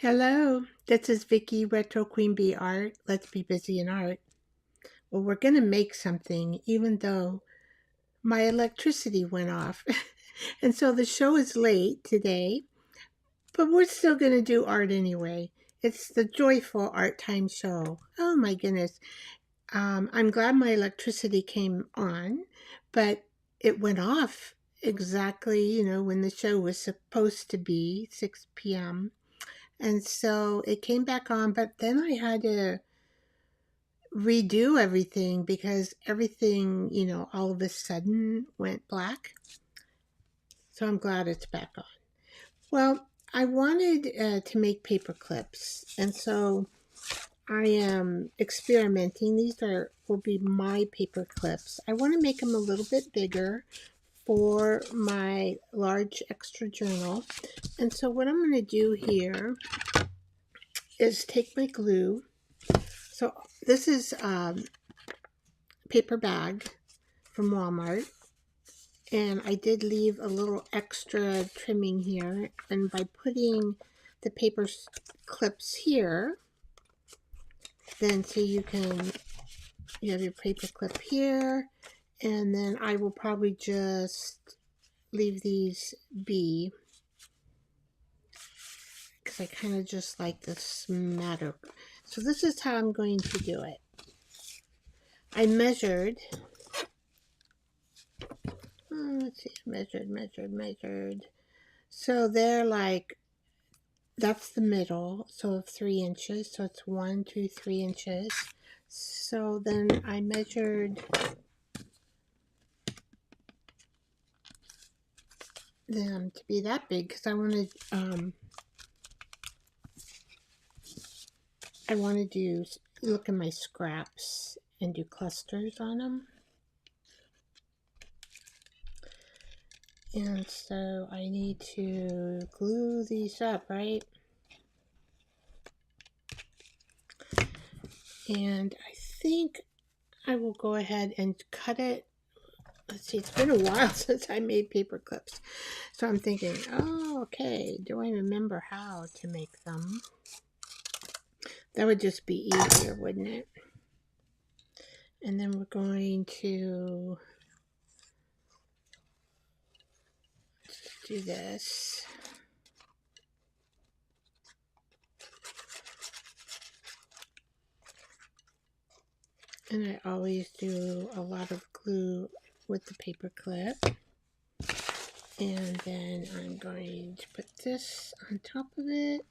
Hello, this is Vicky, Retro Queen Bee Art. Let's be busy in art. Well, we're going to make something even though my electricity went off. And so the show is late today, but we're still going to do art anyway. It's the joyful art time show. Oh my goodness. I'm glad my electricity came on, but it went off exactly, when the show was supposed to be 6 p.m. And so it came back on, but then I had to redo everything because everything, all of a sudden went black. So I'm glad it's back on. Well, I wanted to make paper clips, and so I am experimenting. Will be my paper clips. I want to make them a little bit bigger for my large extra journal. And so what I'm going to do here is take my glue. So this is paper bag from Walmart, and I did leave a little extra trimming here, and by putting the paper clips here, then so you have your paper clip here, and then I will probably just leave these be because I kind of just like the smatter. So this is how I'm going to do it. I measured, let's see, measured. So they're like, that's the middle, so of 3 inches. So it's 1, 2, 3 inches. So then I measured them to be that big because I wanted to look at my scraps and do clusters on them. And so I need to glue these up, right? And I think I will go ahead and cut it. Let's see, it's been a while since I made paper clips. So I'm thinking, oh, okay, do I remember how to make them? That would just be easier, wouldn't it? And then we're going to do this. And I always do a lot of glue with the paper clip. And then I'm going to put this on top of it.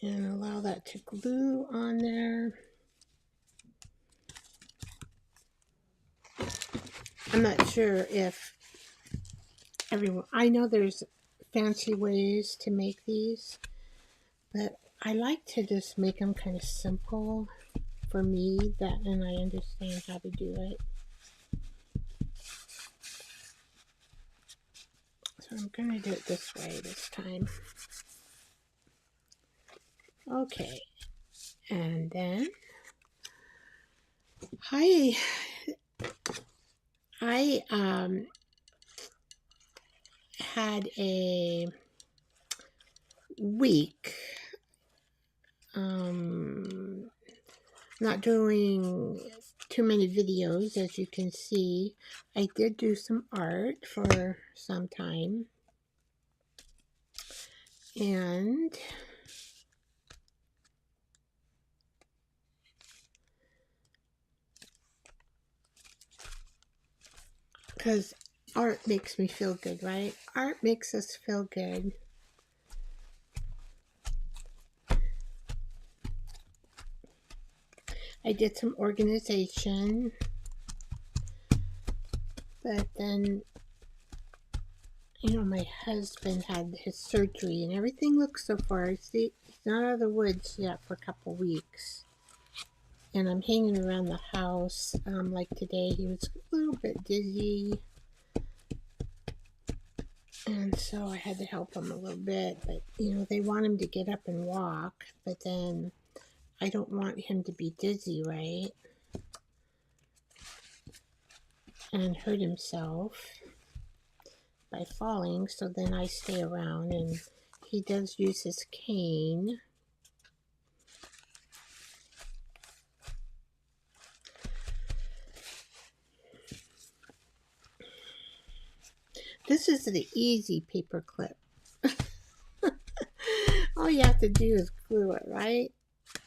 And allow that to glue on there. I'm not sure if I know there's fancy ways to make these, but I like to just make them kind of simple for me, and I understand how to do it. So I'm going to do it this way this time. Okay, and then I had a week not doing too many videos, as you can see. I did do some art for some time, and because art makes me feel good, right? Art makes us feel good. I did some organization, but then, my husband had his surgery and everything looks so far. He's not out of the woods yet for a couple weeks. And I'm hanging around the house. Like today, he was a little bit dizzy. And so I had to help him a little bit. But, they want him to get up and walk. But then I don't want him to be dizzy, right? And hurt himself by falling, so then I stay around, and he does use his cane. This is the easy paper clip. All you have to do is glue it, right?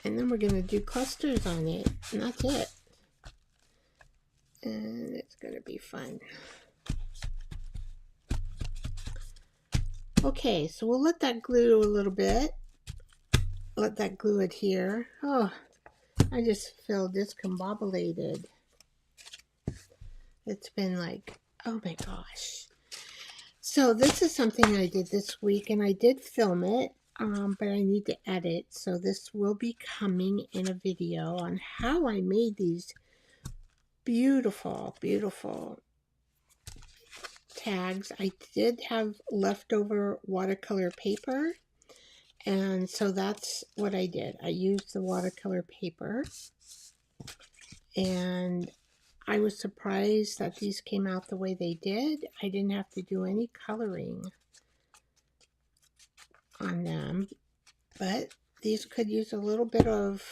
And then we're going to do clusters on it, and that's it. And it's going to be fun. Okay, so we'll let that glue a little bit. Let that glue adhere. Oh, I just feel discombobulated. It's been like, oh my gosh. So this is something I did this week, and I did film it, but I need to edit. So this will be coming in a video on how I made these beautiful, beautiful tags. I did have leftover watercolor paper, and so that's what I did. I used the watercolor paper, and I was surprised that these came out the way they did. I didn't have to do any coloring on them, but these could use a little bit of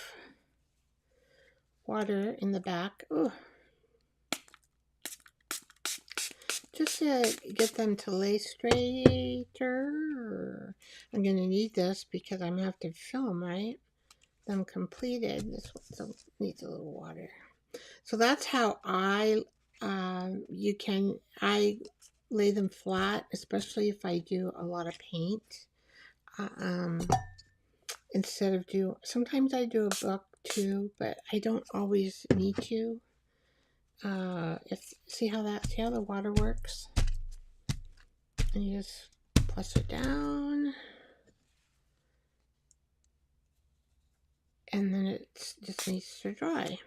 water in the back. Ooh. Just to get them to lay straighter. I'm going to need this because I'm going to have to film, right? Them completed. This one needs a little water. So that's how I lay them flat, especially if I do a lot of paint. Instead of sometimes I do a book too, but I don't always need to. See how the water works? And you just press it down, and then it just needs to dry,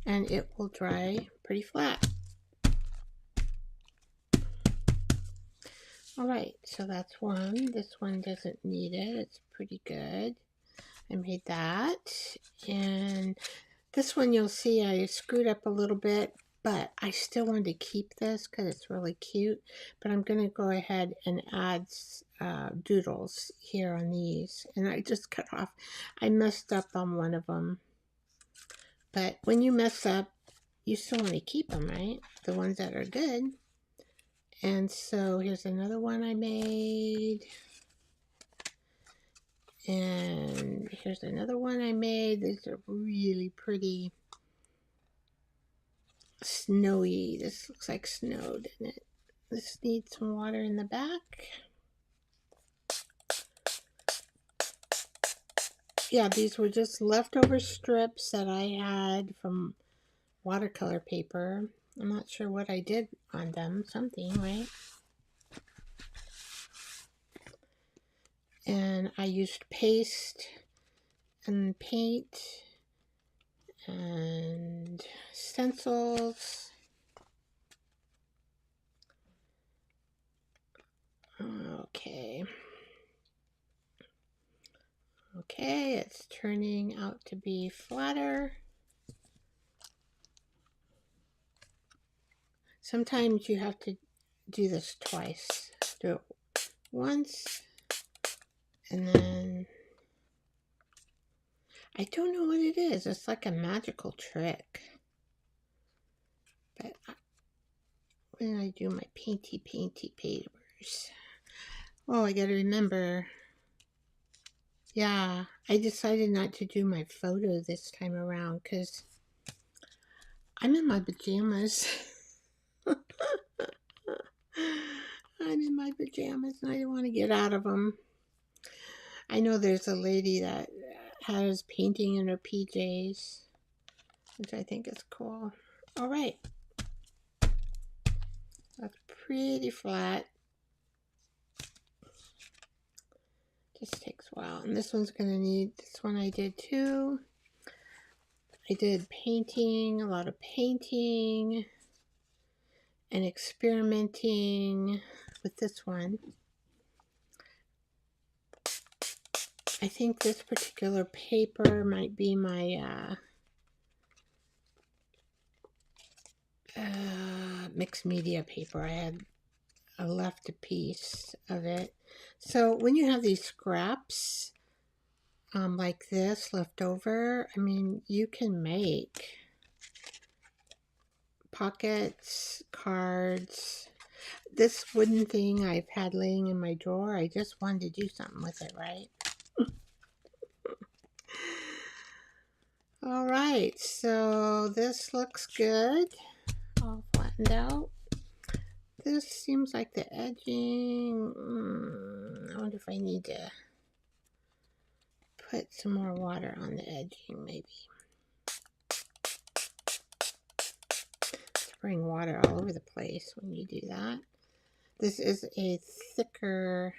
and it will dry pretty flat. Alright, so that's one. This one doesn't need it. It's pretty good. I made that. And this one you'll see I screwed up a little bit, but I still wanted to keep this because it's really cute. But I'm going to go ahead and add doodles here on these. And I just cut off. I messed up on one of them. But when you mess up, you still want to keep them, right? The ones that are good. And so here's another one I made. And here's another one I made. These are really pretty. Snowy. This looks like snow, doesn't it? This needs some water in the back. Yeah, these were just leftover strips that I had from watercolor paper. I'm not sure what I did on them. Something, right? And I used paste and paint and stencils. Okay. Okay, it's turning out to be flatter. Sometimes you have to do this twice. Do it once, and then I don't know what it is. It's like a magical trick. But when I do my painty papers, oh, I gotta remember. Yeah, I decided not to do my photo this time around because I'm in my pajamas. I'm in my pajamas and I don't want to get out of them. I know there's a lady that has painting in her PJs, which I think is cool. All right. That's pretty flat. Just takes a while. And this one's going to need, this one I did too. I did painting, a lot of painting and experimenting with this one. I think this particular paper might be my mixed media paper. I had left a piece of it. So when you have these scraps like this left over, I mean, you can make pockets, cards. This wooden thing I've had laying in my drawer, I just wanted to do something with it, right? All right, so this looks good, all flattened out. This seems like the edging, I wonder if I need to put some more water on the edging, maybe. Spraying water all over the place when you do that. This is a thicker,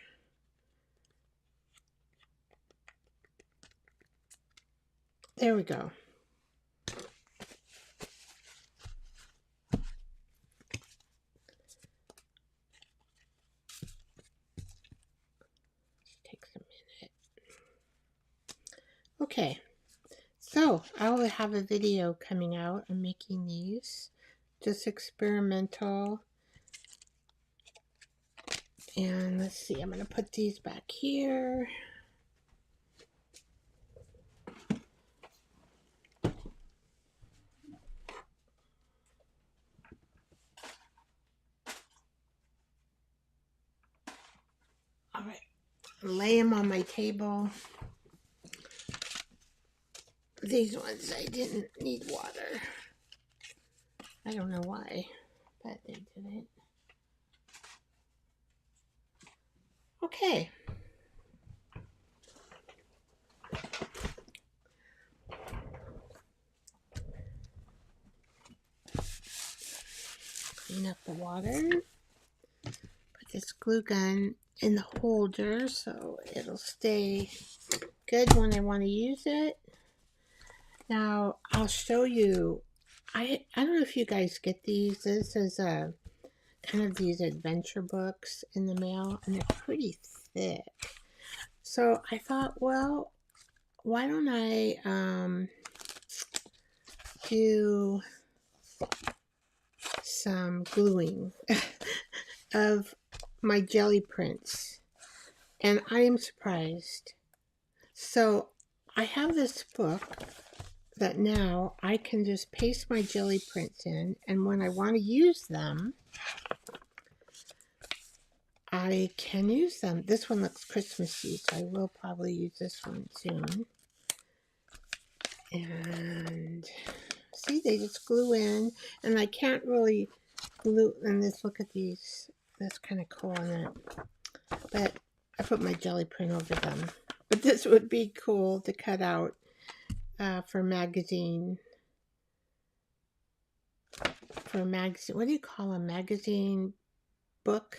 there we go. Takes a minute. Okay, so I will have a video coming out. I'm making these, just experimental. And let's see, I'm going to put these back here. All right, lay them on my table. These ones, I didn't need water. I don't know why, but they didn't. Okay. Clean up the water. Put this glue gun in the holder so it'll stay good when I want to use it. Now, I'll show you. I don't know if you guys get these. This is a kind of these adventure books in the mail, and they're pretty thick. So I thought, well, why don't I do some gluing of my jelly prints, and I am surprised. So I have this book that now I can just paste my jelly prints in, and when I want to use them, I can use them. This one looks Christmassy, so I will probably use this one soon. And see, they just glue in, and I can't really glue, and this, look at these, that's kind of cool on it. But I put my jelly print over them. But this would be cool to cut out for magazine. For a magazine, what do you call a magazine book?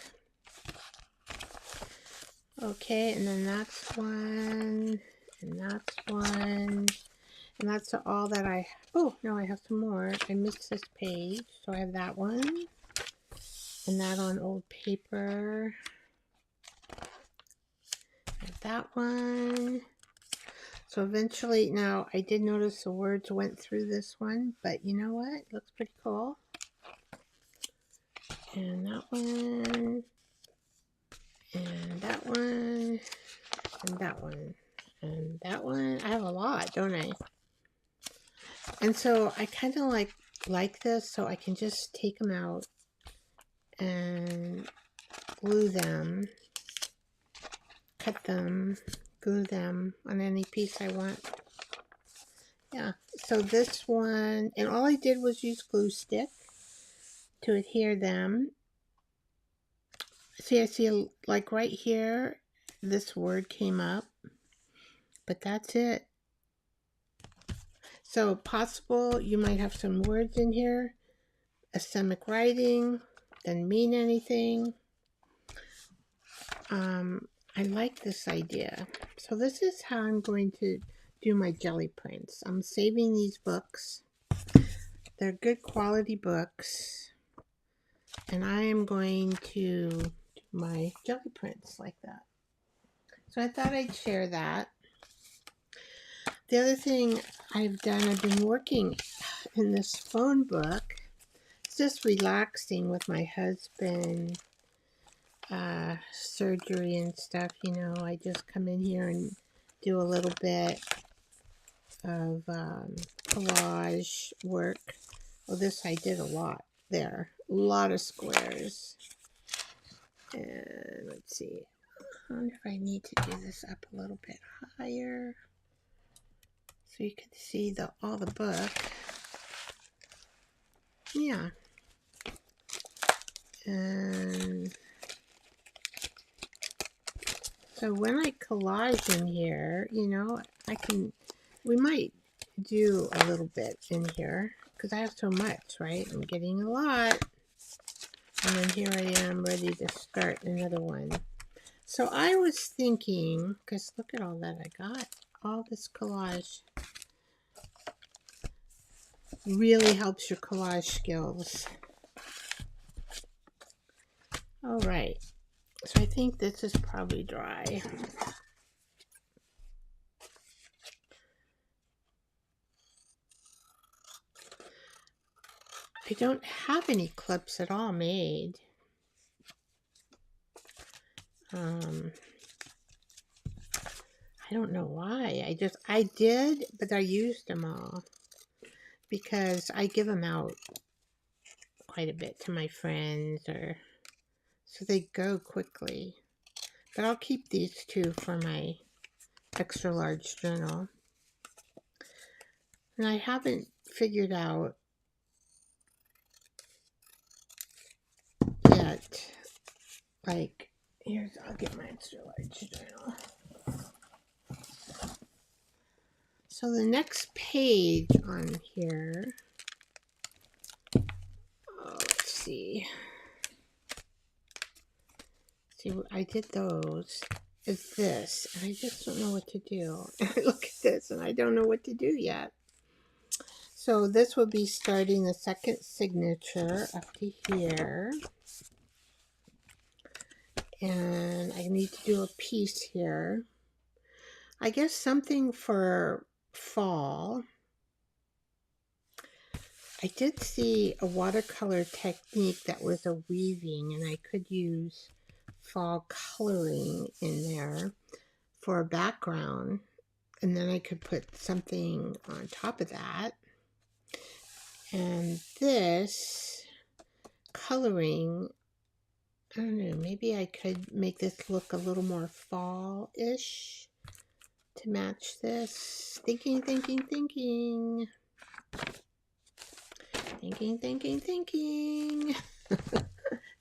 Okay, and then that's one, and that's one, and that's all that I, oh, no, I have some more. I missed this page, so I have that one, and that on old paper. And that one. So eventually, now I did notice the words went through this one, but you know what? It looks pretty cool. And that one, and that one, and that one, and that one. I have a lot, don't I? And so I kind of like this, so I can just take them out and glue them, cut them, glue them on any piece I want. Yeah, so this one, and all I did was use glue stick to adhere them. See, I see like right here, this word came up, but that's it. So possible you might have some words in here, asemic writing, doesn't mean anything. I like this idea. So this is how I'm going to do my jelly prints. I'm saving these books. They're good quality books. And I am going to do my jelly prints like that. So I thought I'd share that. The other thing I've been working in this phone book. It's just relaxing with my husband, surgery and stuff. You know, I just come in here and do a little bit of collage work. Well, this I did a lot there. A lot of squares. And let's see. I wonder if I need to do this up a little bit higher so you can see all the book. Yeah. And so when I collage in here, you know, we might do a little bit in here because I have so much, right? I'm getting a lot. And then here I am ready to start another one. So I was thinking, because look at all that I got. All this collage really helps your collage skills. All right. So I think this is probably dry. I don't have any clips at all made. I don't know why. I did, but I used them all because I give them out quite a bit to my friends, so they go quickly. But I'll keep these two for my extra large journal. And I haven't figured out yet, like, I'll get my extra large journal. So the next page on here, let's see. See, I did those. Is this, and I just don't know what to do. Look at this, and I don't know what to do yet. So this will be starting the second signature up to here. And I need to do a piece here. I guess something for fall. I did see a watercolor technique that was a weaving, and I could use fall coloring in there for a background, and then I could put something on top of that. And this coloring, I don't know, maybe I could make this look a little more fall-ish to match this. Thinking.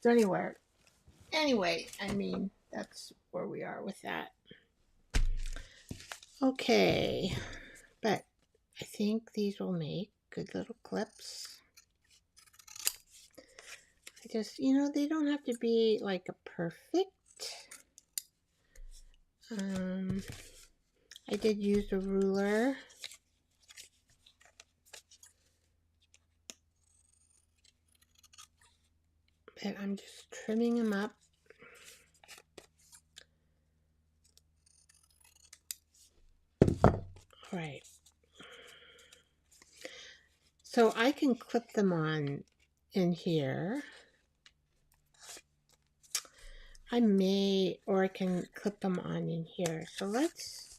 So anyway, I mean, that's where we are with that. Okay, but I think these will make good little clips. I just, you know, they don't have to be like a perfect. I did use a ruler. But I'm just trimming them up. Right. So I can clip them on in here. I can clip them on in here. So let's,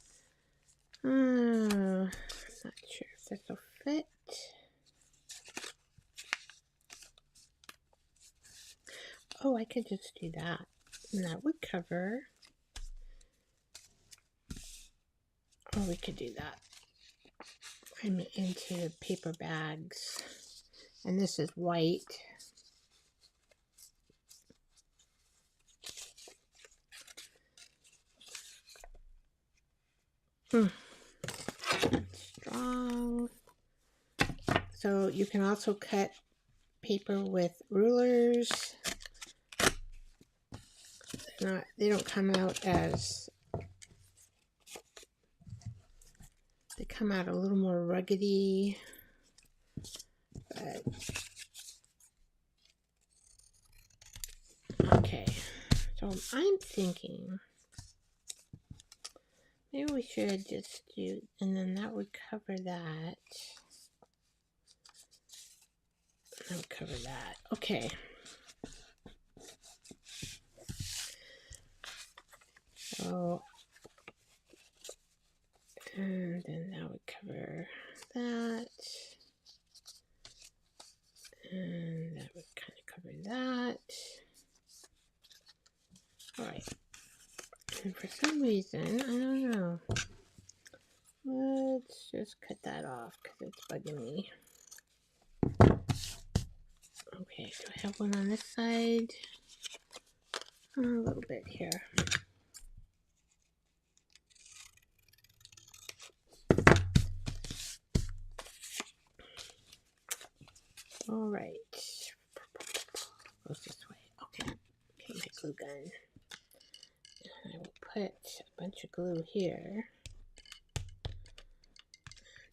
I'm not sure if this will fit. Oh, I could just do that. And that would cover. Oh, we could do that. I'm into paper bags. And this is white. Strong. So you can also cut paper with rulers. They don't come out as, they come out a little more ruggedy, but okay. So I'm thinking maybe we should just do, and then that would cover that. That would cover that. Okay. So, and then that would cover that. And that would kind of cover that. Alright. And for some reason, I don't know. Let's just cut that off because it's bugging me. Okay, do I have one on this side? A little bit here. Alright. Goes this way. Okay. Okay, my glue gun. And I will put a bunch of glue here.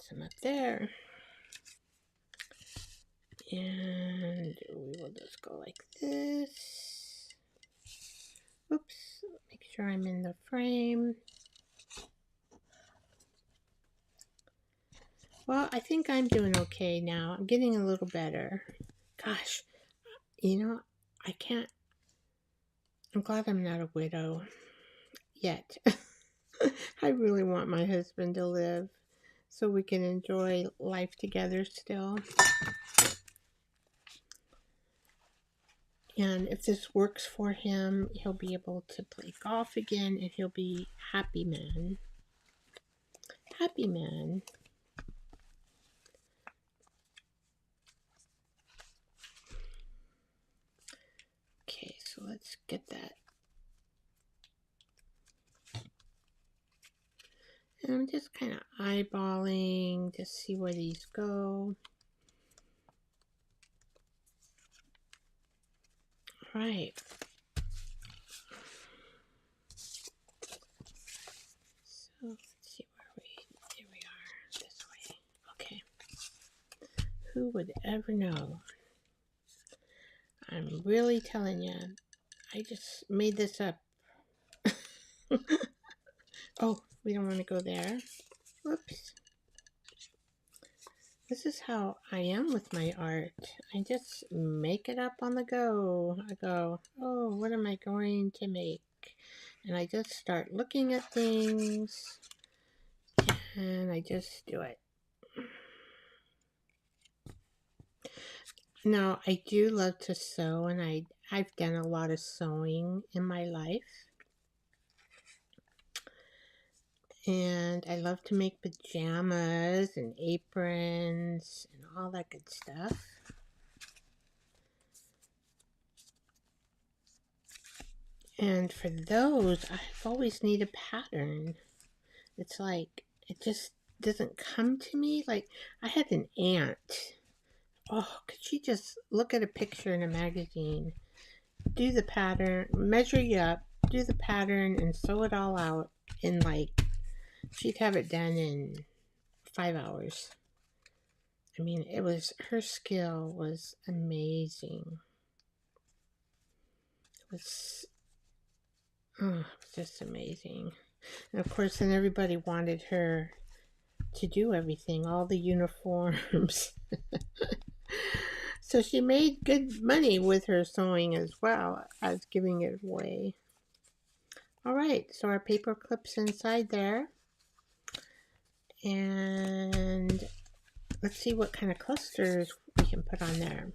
Some up there. And we will just go like this. Oops. Make sure I'm in the frame. Well, I think I'm doing okay now. I'm getting a little better. Gosh, you know, I can't. I'm glad I'm not a widow yet. I really want my husband to live so we can enjoy life together still. And if this works for him, he'll be able to play golf again and he'll be happy man. Happy man. Okay, so let's get that. And I'm just kind of eyeballing to see where these go. All right. So let's see here we are, this way. Okay. Who would ever know? I'm really telling you, I just made this up. Oh, we don't want to go there. Whoops. This is how I am with my art. I just make it up on the go. I go, oh, what am I going to make? And I just start looking at things and I just do it. Now, I do love to sew, and I've done a lot of sewing in my life. And I love to make pajamas and aprons and all that good stuff. And for those, I've always needed a pattern. It's like, it just doesn't come to me. Like, I had an aunt. Oh, could she just look at a picture in a magazine, do the pattern, measure you up, do the pattern, and sew it all out in like, she'd have it done in 5 hours. I mean, her skill was amazing. It was just amazing. And of course, then everybody wanted her to do everything, all the uniforms. So she made good money with her sewing as well as giving it away. All right, so our paper clips inside there. And let's see what kind of clusters we can put on there.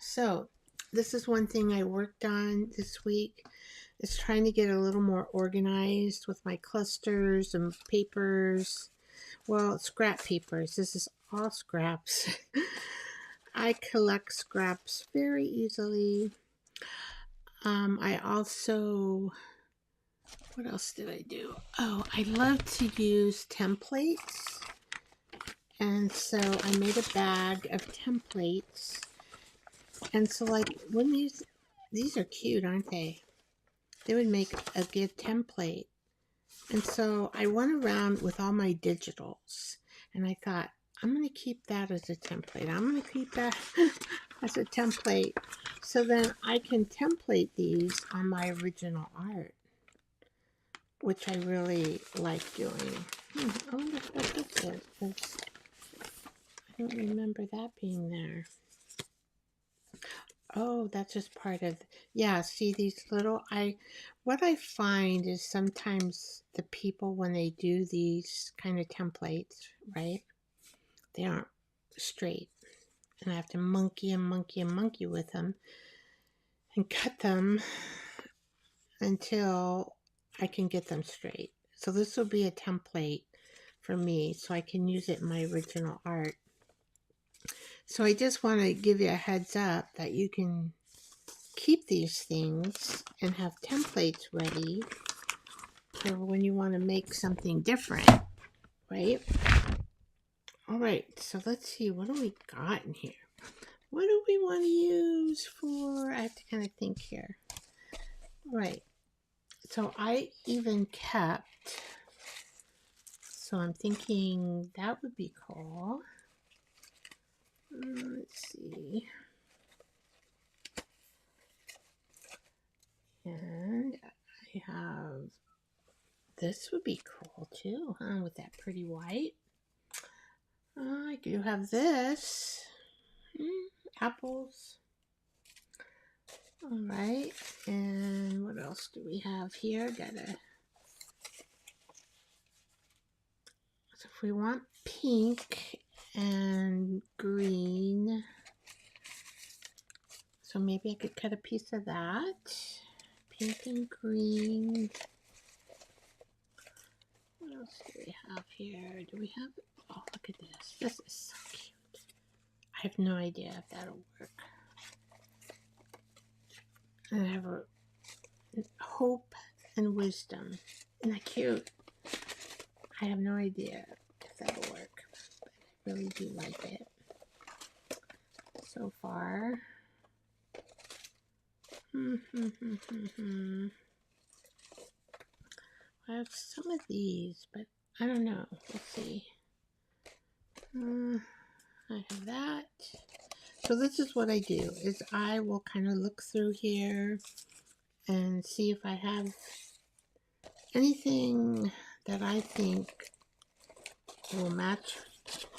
So this is one thing I worked on this week, is trying to get a little more organized with my clusters and papers. Well, scrap papers. This is all scraps. I collect scraps very easily. I also, what else did I do? Oh, I love to use templates. And so I made a bag of templates. And so like when these are cute, aren't they? They would make a good template. And so I went around with all my digitals and I thought, I'm going to keep that as a template. I'm going to keep that. as a template. So then I can template these on my original art, which I really like doing. I wonder what this is, because I don't remember that being there. Oh, that's just part of, yeah, see these little, what I find is sometimes the people, when they do these kind of templates, right, they aren't straight. And I have to monkey and monkey and monkey with them and cut them until I can get them straight. So this will be a template for me, so I can use it in my original art. So I just want to give you a heads up that you can keep these things and have templates ready for when you want to make something different, right? All right, so let's see, what do we got in here? What do we want to use for, I have to kind of think here. All right, so I even kept, so I'm thinking that would be cool. Let's see. And I have, this would be cool too, huh? With that pretty white. I do have this. Apples. All right. And what else do we have here? So if we want pink and green, so maybe I could cut a piece of that. Pink and green. What else do we have here? Do we have, oh, look at this. This is so cute. I have no idea if that'll work. And I have a hope and wisdom. Isn't that cute? I have no idea if that'll work, but I really do like it so far. I have some of these, but I don't know. Let's see. I have that. So this is what I do, is I will kind of look through here and see if I have anything that I think will match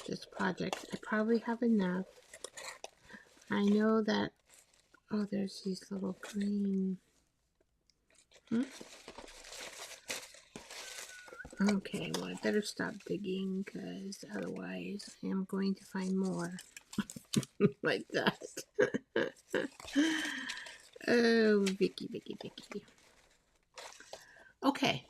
this project. I probably have enough. I know that, oh, there's these little green. Okay, well, I better stop digging, because otherwise I am going to find more like that. Oh, Vicky, Vicky, Vicky. Okay.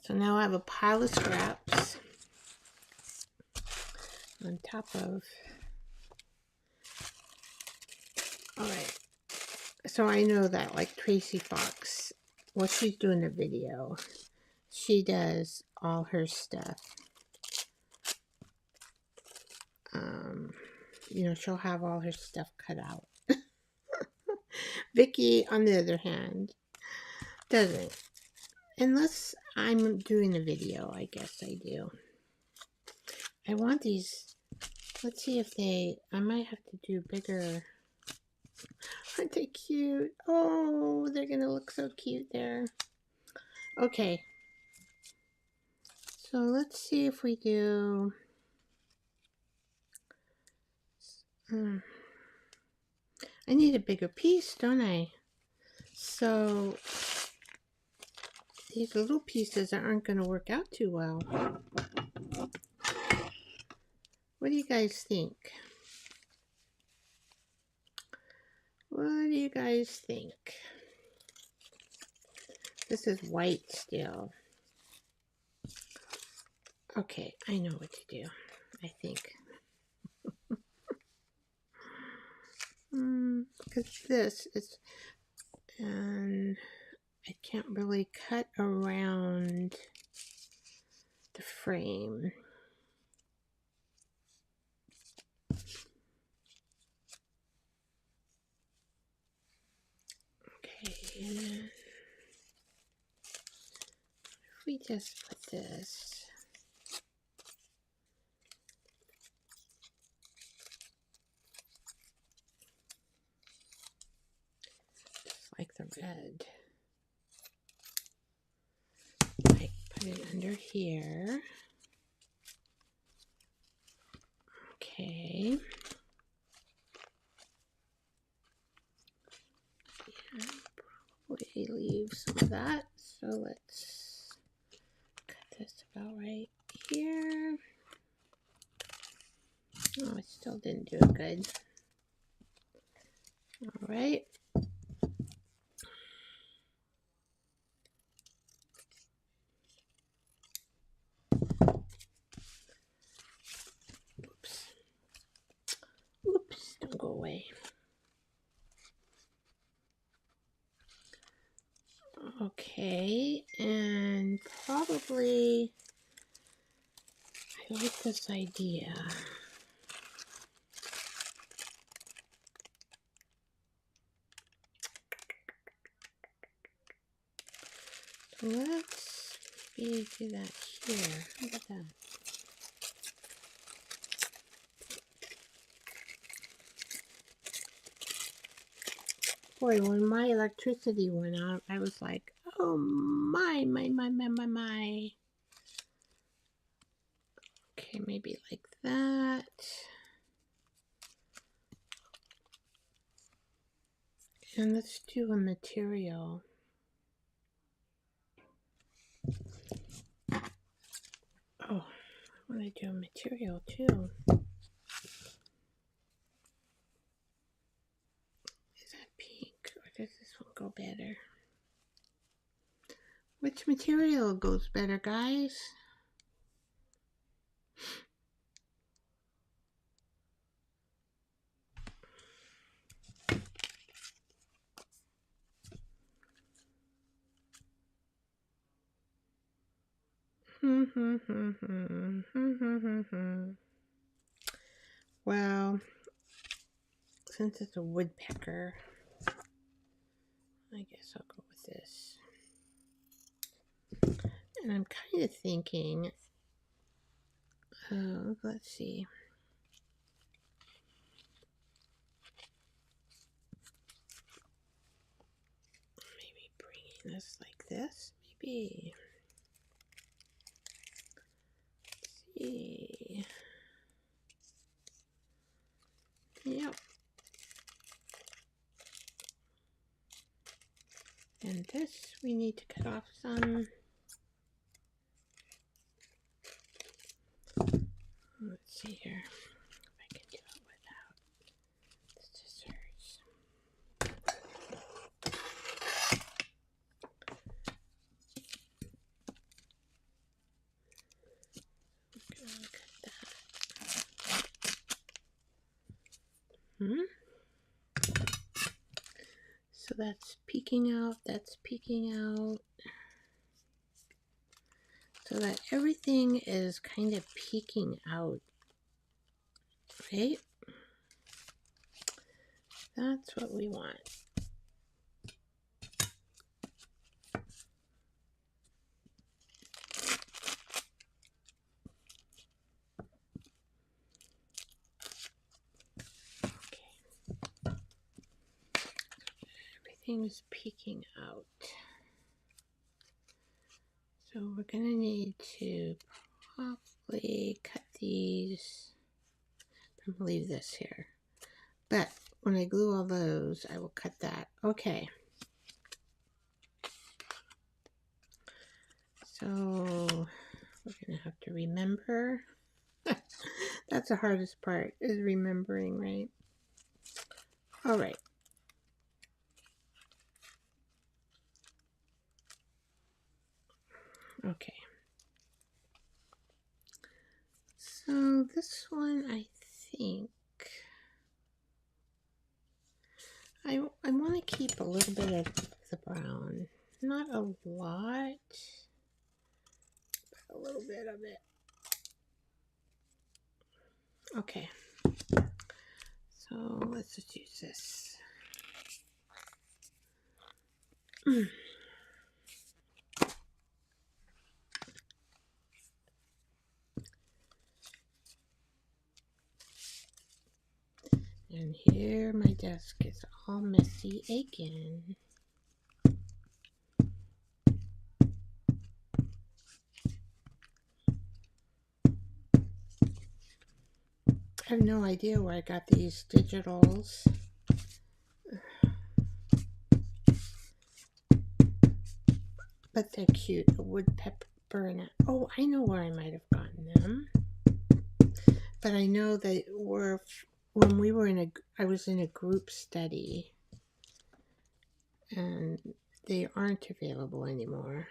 So now I have a pile of scraps on top of. All right. So I know that, like Tracy Fox, what she's doing a video, she does all her stuff. You know, she'll have all her stuff cut out. Vicky, on the other hand, doesn't. Unless I'm doing a video, I guess I do. I want these. Let's see if they, I might have to do bigger. Aren't they cute? Oh, they're going to look so cute there. Okay. So let's see if we do. I need a bigger piece, don't I? So these little pieces aren't going to work out too well. What do you guys think? What do you guys think? This is white still. Okay, I know what to do, I think. Because this is, and I can't really cut around the frame. Okay, and then if we just put this, Good. I put it under here. Okay. And probably leave some of that. So let's cut this about right here. Oh, it still didn't do it good. All right. Oops. Oops, don't go away. Okay, and probably I like this idea. So let's maybe do that here. How about that? Boy, when my electricity went out, I was like, oh my. Okay, maybe like that. And let's do a material. Oh, I want to do a material too. Is that pink or does this one go better? Which material goes better, guys? Well, since it's a woodpecker, I guess I'll go with this. And I'm kind of thinking, let's see. Maybe bringing this like this, maybe. Let's see. Yep. And this, we need to cut off some. Let's see here if I can do it without the scissors. I'm gonna cut that. So that's peeking out, that's peeking out. So that everything is kind of peeking out, right? That's what we want. Okay. Everything's peeking out. So we're gonna need to probably cut these. I'm gonna leave this here. But when I glue all those, I will cut that. Okay. So we're gonna have to remember. That's the hardest part, is remembering, right? All right. Okay. So this one, I think I want to keep a little bit of the brown. Not a lot, but a little bit of it. Okay. So let's just use this. And here my desk is all messy again. I have no idea where I got these digitals. But they're cute. A woodpecker and oh, I know where I might have gotten them. But I know they were when we were I was in a group study, and they aren't available anymore.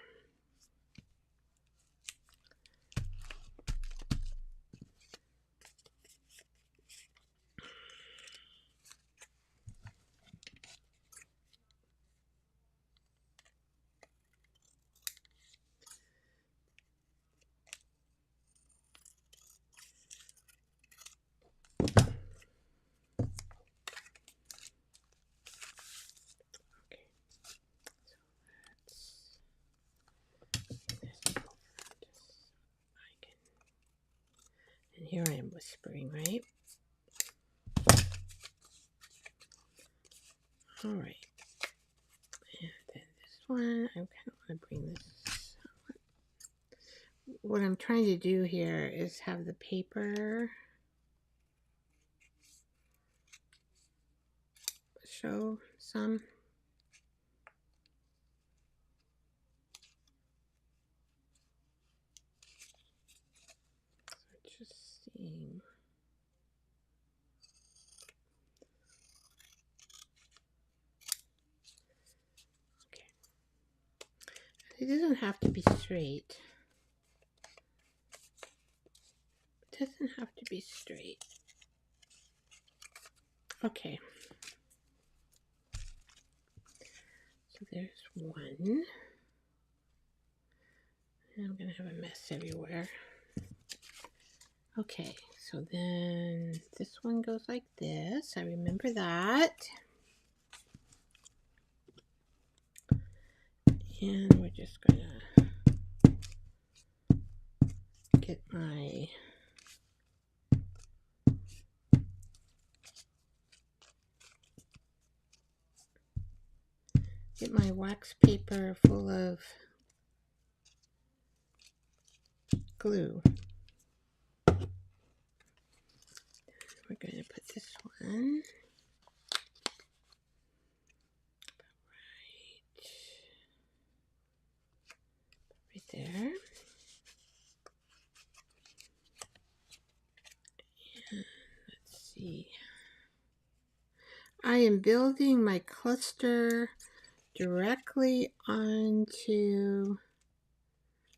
And here I am whispering, right? All right. And then this one, I kind of want to bring this. What I'm trying to do here is have the paper show some. Just seeing. Okay. It doesn't have to be straight. It doesn't have to be straight. Okay. So there's one. And I'm going to have a mess everywhere. Okay, so then this one goes like this. I remember that. And we're just going to get my wax paper full of glue. We're going to put this one right there. And let's see. I am building my cluster directly onto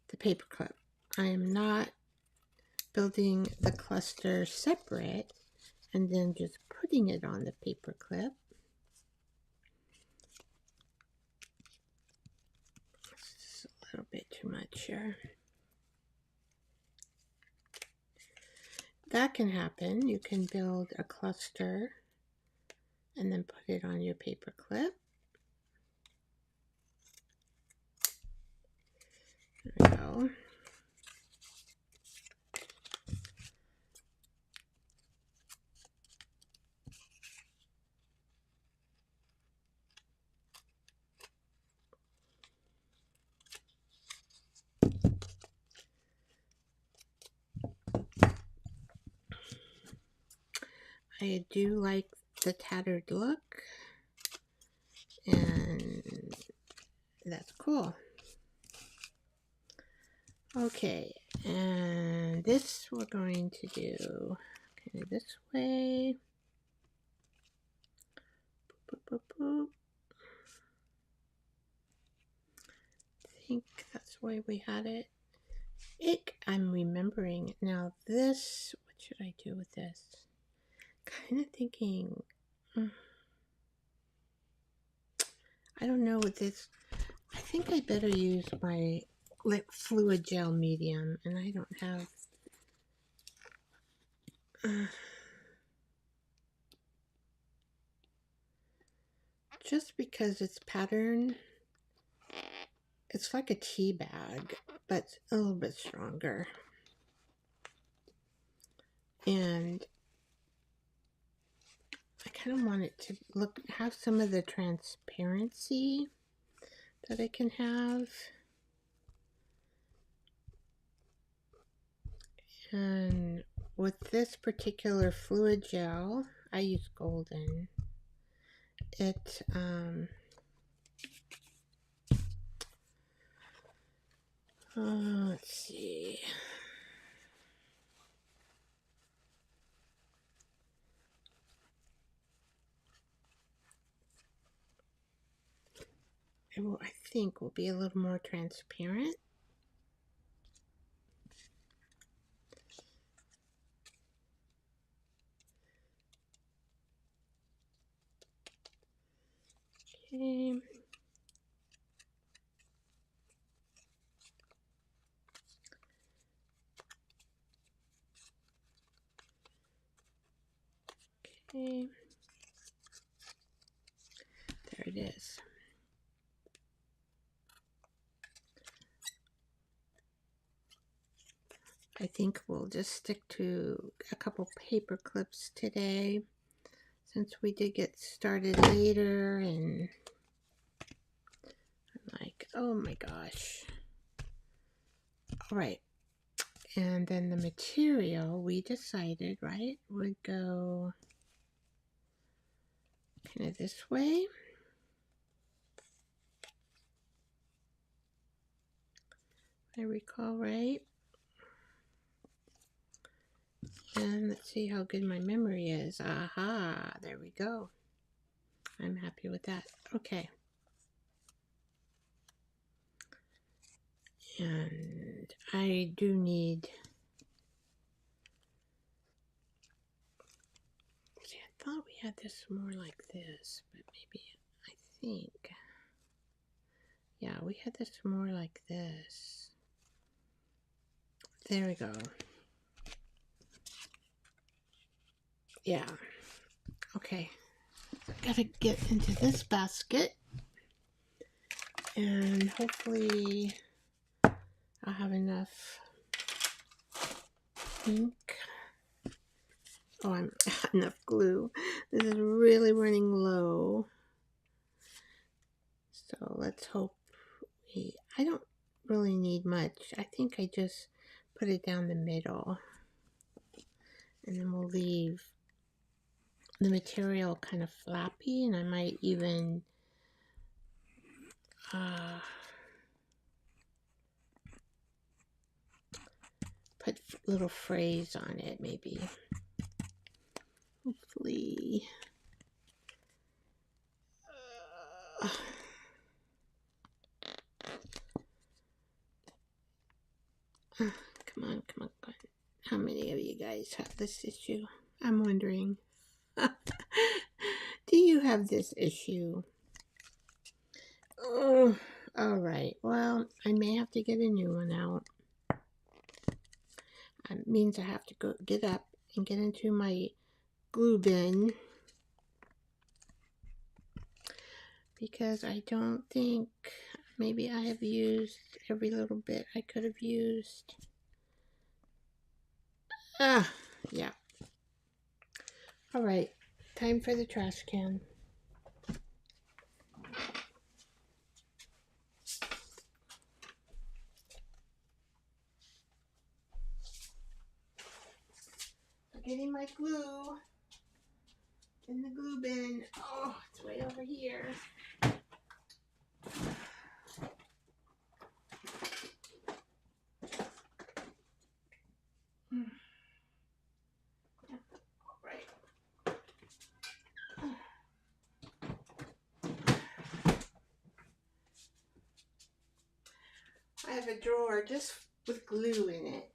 the paperclip. I am not building the cluster separate and then just putting it on the paperclip. This is a little bit too much here. That can happen. You can build a cluster and then put it on your paperclip. There we go. I do like the tattered look, and that's cool. Okay, and this we're going to do kind of this way. Boop, boop, boop. I think that's the way we had it. I'm remembering now. This, what should I do with this? Kind of thinking, I don't know with this. I think I better use my fluid gel medium, and I don't have. Just because it's pattern, it's like a tea bag, but a little bit stronger. And I kind of want it to have some of the transparency that I can have. And with this particular fluid gel, I use golden. It let's see. It will, I think, will be a little more transparent. Okay. Okay. There it is. I think we'll just stick to a couple paper clips today, since we did get started later, and I'm like, oh my gosh. All right. And then the material we decided, right, would go kind of this way. If I recall right. And let's see how good my memory is. Aha, there we go. I'm happy with that. Okay. And I do need, see, I thought we had this more like this, but maybe, I think, yeah, we had this more like this. There we go. Yeah. Okay. Gotta get into this basket, and hopefully I'll have enough ink. Oh, I'm enough glue. This is really running low. So let's hope I don't really need much. I think I just put it down the middle, and then we'll leave the material kind of flappy, and I might even put little phrase on it, maybe. Hopefully. Come on, come on, come on. How many of you guys have this issue? I'm wondering. Do you have this issue? Oh, all right. Well, I may have to get a new one out. It means I have to go get up and get into my glue bin, because I don't think, maybe I have used every little bit I could have used. Yeah. All right, time for the trash can. Getting my glue in the glue bin. Oh, it's way over here. I have a drawer just with glue in it.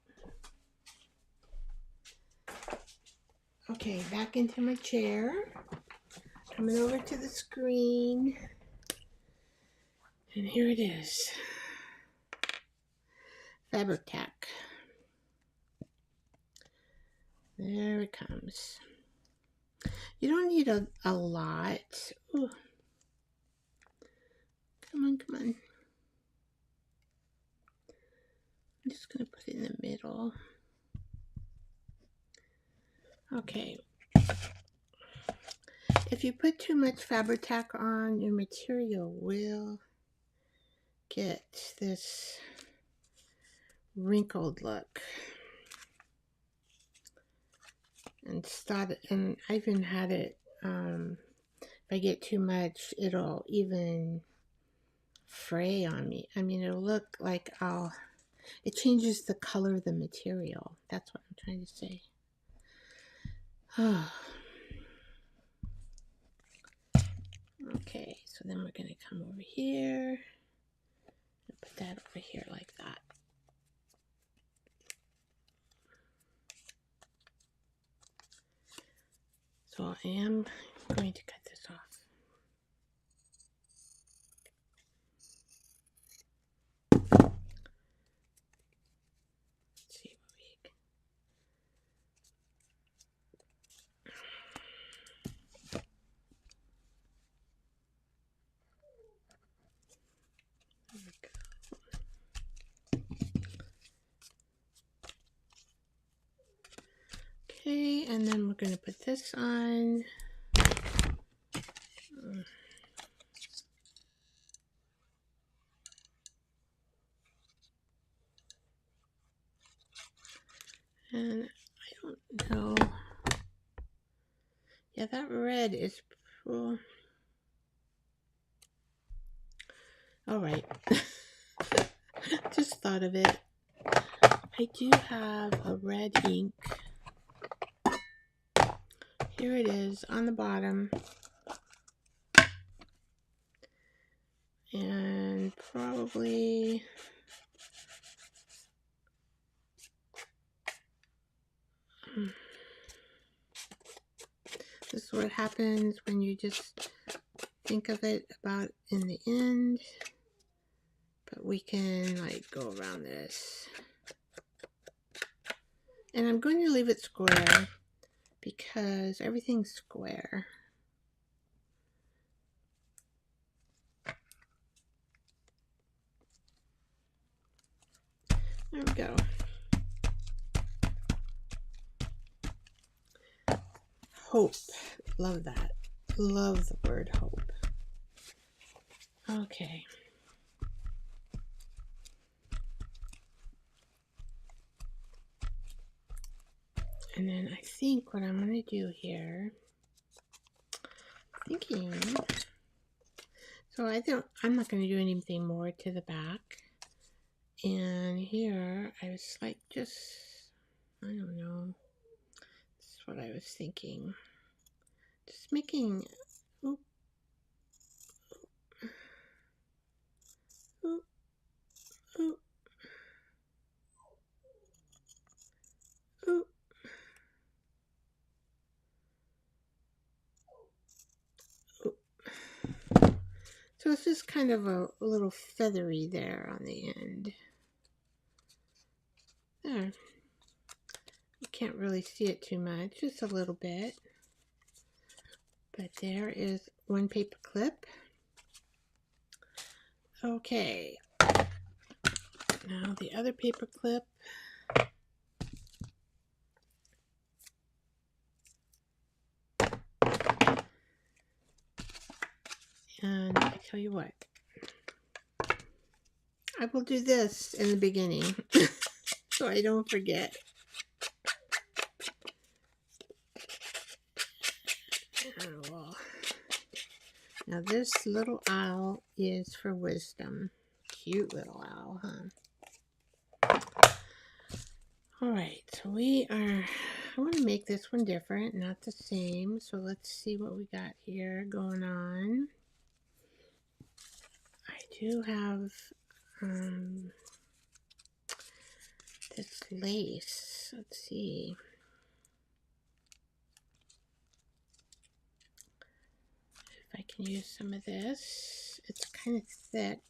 Okay, back into my chair. Coming over to the screen. And here it is. Fabric-Tac. There it comes. You don't need a lot. Ooh. Come on, come on. I'm just going to put it in the middle. Okay. If you put too much Fabric-Tac on, your material will get this wrinkled look. and start, and I even had it, if I get too much, it'll even fray on me. I mean, it'll look like it changes the color of the material. That's what I'm trying to say. Okay, so then we're going to come over here and put that over here like that. So I am going to cut this off. Let's see what we can. There we go. Okay, and then we're going to put this on. And I don't know. Yeah, that red is cool. All right. Just thought of it. I do have a red ink. Here it is on the bottom. And probably this is what happens when you just think of it about in the end. But we can like go around this. And I'm going to leave it square because everything's square. There we go. Hope. Love that. Love the word hope. Okay. And then I think what I'm going to do here, so I'm not going to do anything more to the back. And here I was like I don't know. This is what I was thinking. Just making, oop, oop, oop, oop. So it's just kind of a little feathery there on the end. There. You can't really see it too much, just a little bit. But there is one paper clip. Okay. Now the other paper clip. And I tell you what, I will do this in the beginning so I don't forget. Now this little owl is for wisdom. Cute little owl, huh? Alright, so I want to make this one different, not the same. So let's see what we got here going on. I do have this lace. Let's see. If I can use some of this. It's kind of thick.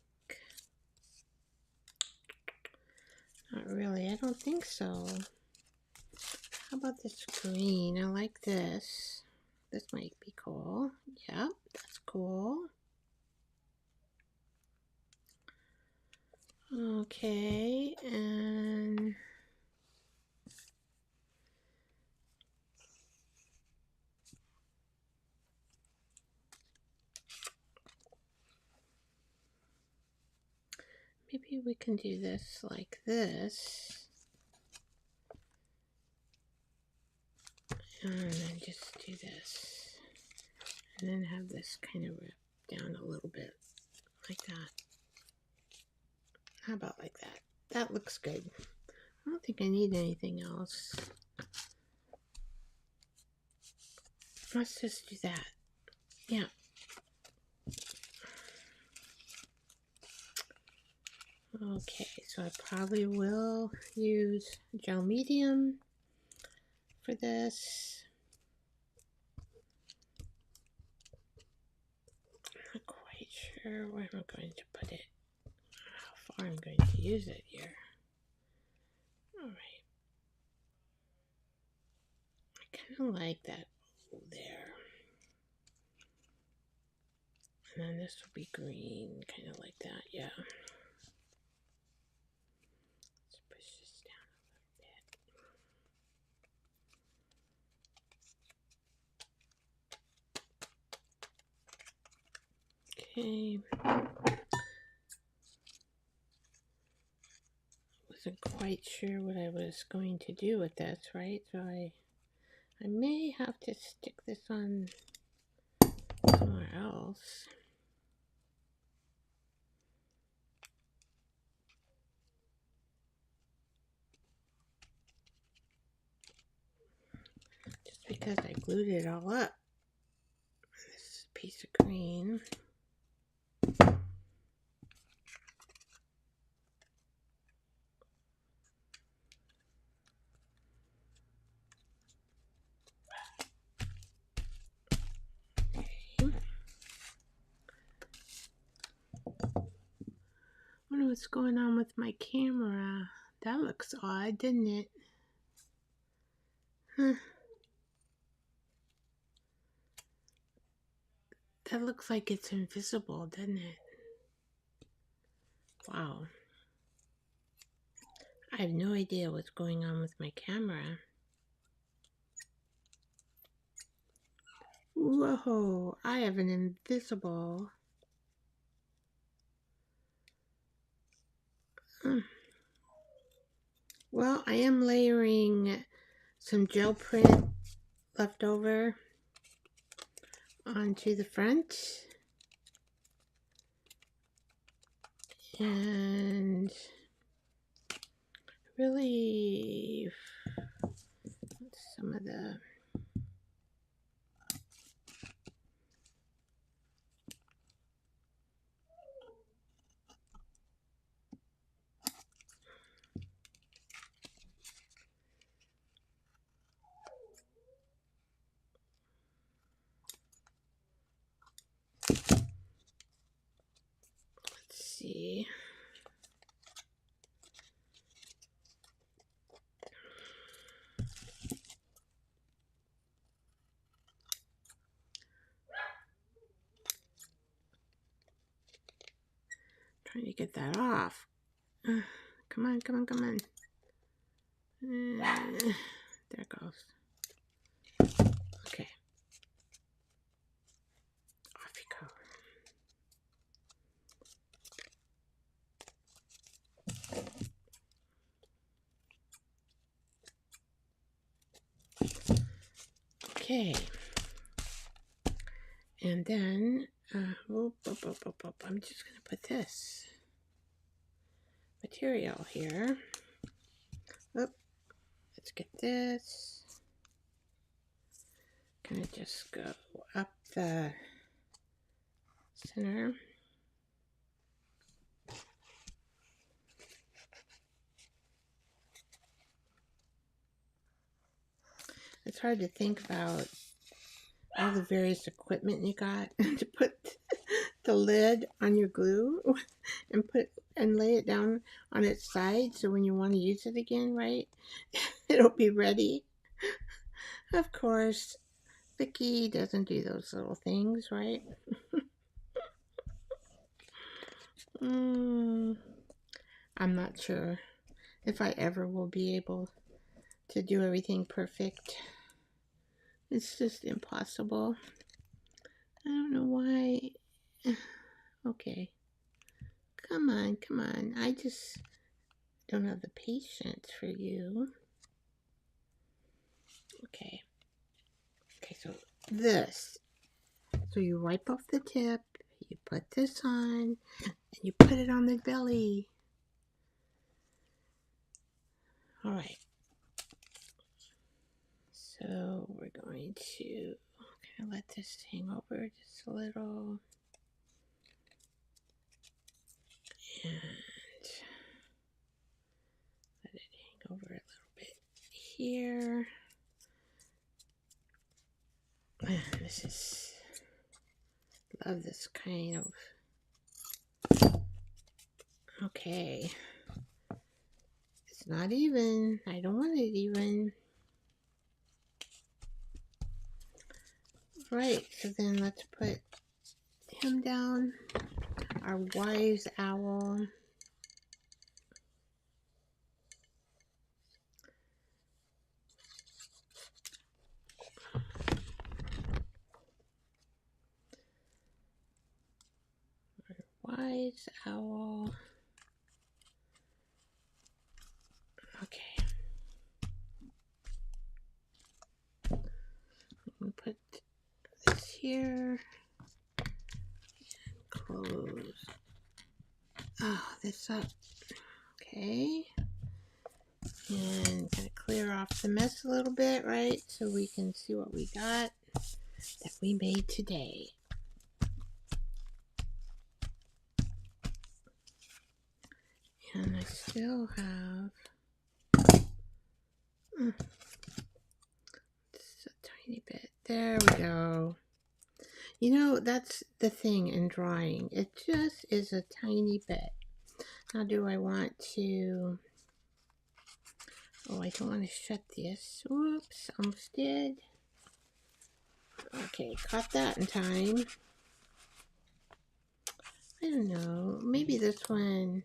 Not really. I don't think so. How about this green? I like this. This might be cool. Yep, that's cool. Okay, and maybe we can do this like this. And then just do this. And then have this kind of wrap down a little bit. Like that. How about like that? That looks good. I don't think I need anything else. Let's just do that. Yeah. Okay, so I probably will use gel medium for this. Not quite sure where I'm going to put it. How far I'm going to use it here. Alright. I kind of like that there. And then this will be green, kind of like that, yeah. Let's push this down a little bit. Okay. Wasn't quite sure what I was going to do with this, right? So I may have to stick this on somewhere else. Just because I glued it all up. This piece of green. I wonder what's going on with my camera. That looks odd, didn't it? Huh. That looks like it's invisible, doesn't it? Wow. I have no idea what's going on with my camera. Whoa, I have an invisible. Well, I am layering some gel print left over onto the front. And really some of the let's see. Trying to get that off. Come on, come on, come on. There it goes. Okay. Off you go. Okay. And then, I'm just going to put this material here. Oh, let's get this. Kind of just go up the center. It's hard to think about all the various equipment you got to put the lid on your glue and lay it down on its side so when you want to use it again, right, it'll be ready. Of course, Vicky doesn't do those little things, right? I'm not sure if I ever will be able to do everything perfect. It's just impossible. I don't know why. Okay. Come on, come on. I just don't have the patience for you. Okay. this. So you wipe off the tip, you put this on, and you put it on the belly. All right. So we're going to kind of let this hang over just a little. And let it hang over a little bit here. And this is, love this kind of, okay. It's not even. I don't want it even. Right, so then let's put him down. Our wise owl. Wise owl. Okay. I'm going to put this here. And close. Oh, this up. Okay. And kind of clear off the mess a little bit, right? So we can see what we got that we made today. And I still have just a tiny bit. There we go. You know, that's the thing in drawing. It just is a tiny bit. Now, do I want to... Oh, I don't want to shut this. Whoops, almost did. Okay, caught that in time. I don't know. Maybe this one...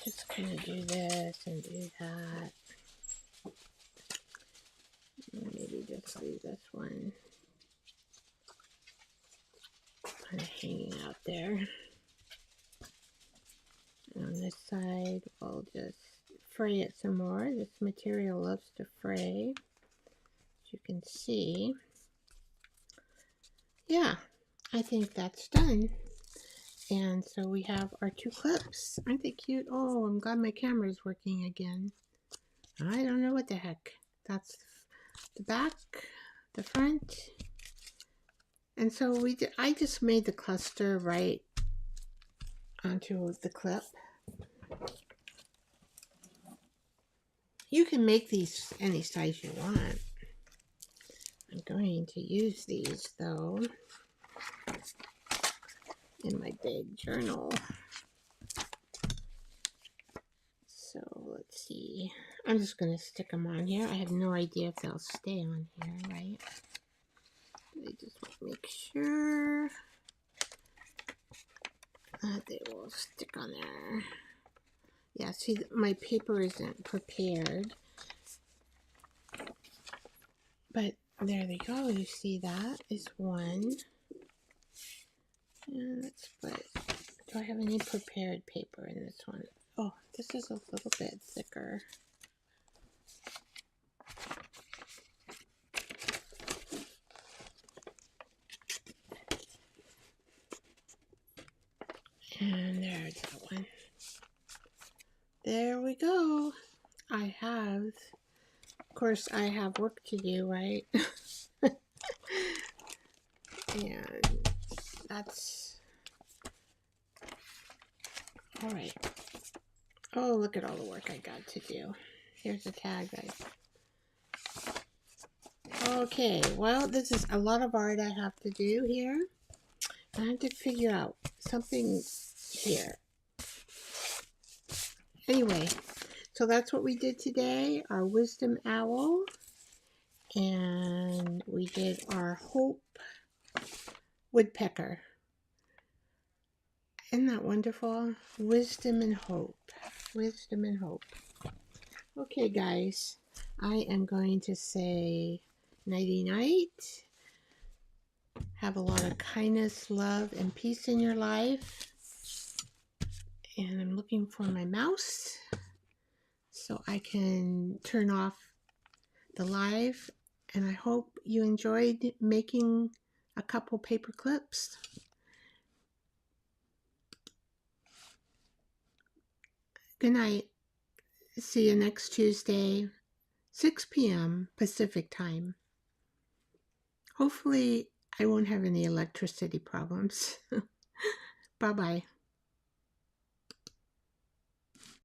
Just kind of do this and do that. Maybe just leave this one kind of hanging out there. And on this side, we'll just fray it some more. This material loves to fray, as you can see. Yeah, I think that's done. And so we have our 2 clips. Aren't they cute? Oh, I'm glad my camera is working again. I don't know what the heck. That's the back, the front. And so I just made the cluster right onto the clip. You can make these any size you want. I'm going to use these though in my big journal. So let's see. I'm just going to stick them on here. I have no idea if they'll stay on here, right? I just want to make sure that they will stick on there. Yeah, see, my paper isn't prepared. But there they go. You see that is one. And let's put, do I have any prepared paper in this one? Oh, this is a little bit thicker. And there's that one. There we go. I have, of course, I have work to do, right? And that's, all right. Oh, look at all the work I got to do. Here's the tag, guys. Okay, well, this is a lot of art I have to do here. I have to figure out something here. Anyway, so that's what we did today. Our wisdom owl. And we did our hope woodpecker. Isn't that wonderful? Wisdom and hope. Wisdom and hope. Okay, guys. I am going to say nighty-night. Have a lot of kindness, love, and peace in your life. And I'm looking for my mouse. so I can turn off the live, and I hope you enjoyed making a couple paper clips. Good night. See you next Tuesday, 6 p.m. Pacific time. Hopefully, I won't have any electricity problems. Bye-bye.